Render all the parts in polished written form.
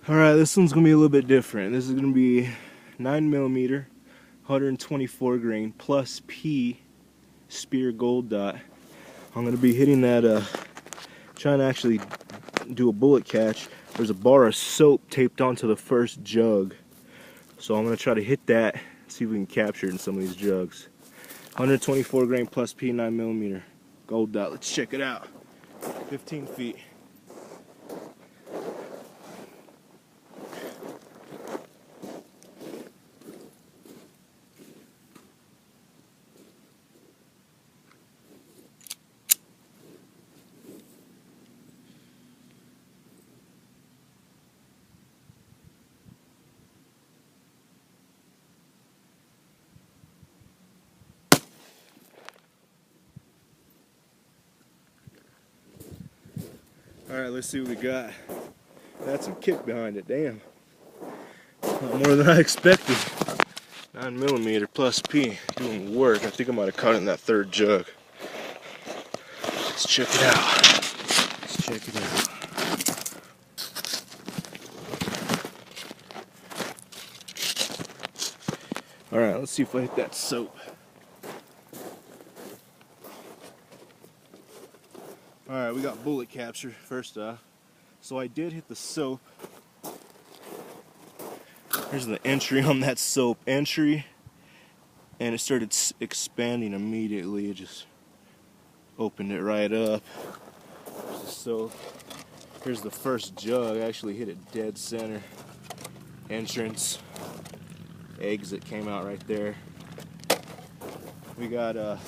Alright, this one's going to be a little bit different. This is going to be 9mm, 124 grain, plus P, Speer gold dot. I'm going to be hitting that, trying to actually do a bullet catch. There's a bar of soap taped onto the first jug. So I'm going to try to hit that, see if we can capture it in some of these jugs. 124 grain plus P, 9mm, gold dot. Let's check it out. 15 feet. Alright, let's see what we got. That's some kick behind it, damn. More than I expected. 9mm plus P, doing work. I think I might have caught it in that third jug. Let's check it out. Let's check it out. Alright, let's see if I hit that soap. Alright, we got bullet capture first off. So I did hit the soap. Here's the entry on that soap. Entry, and it started expanding immediately. It just opened it right up. There's the soap. Here's the first jug. I actually hit it dead center. Entrance. Exit came out right there. We got a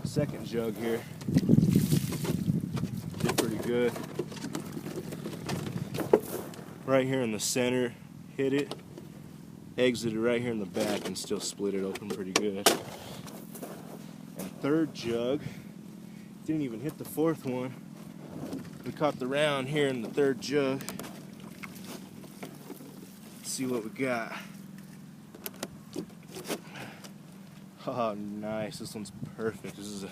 second jug here. Did pretty good. Right here in the center, hit it, exited right here in the back, and still split it open pretty good. And third jug, didn't even hit the fourth one. We caught the round here in the third jug. Let's see what we got. Oh, nice. This one's perfect. This is a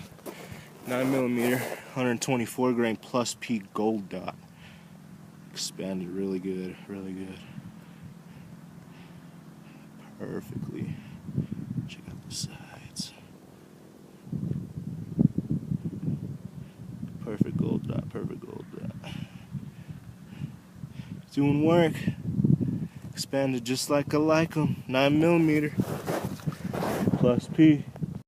9mm, 124 grain plus P gold dot. Expanded really good, really good. Perfectly. Check out the sides. Perfect gold dot, perfect gold dot. Doing work. Expanded just like I like them. 9mm plus P.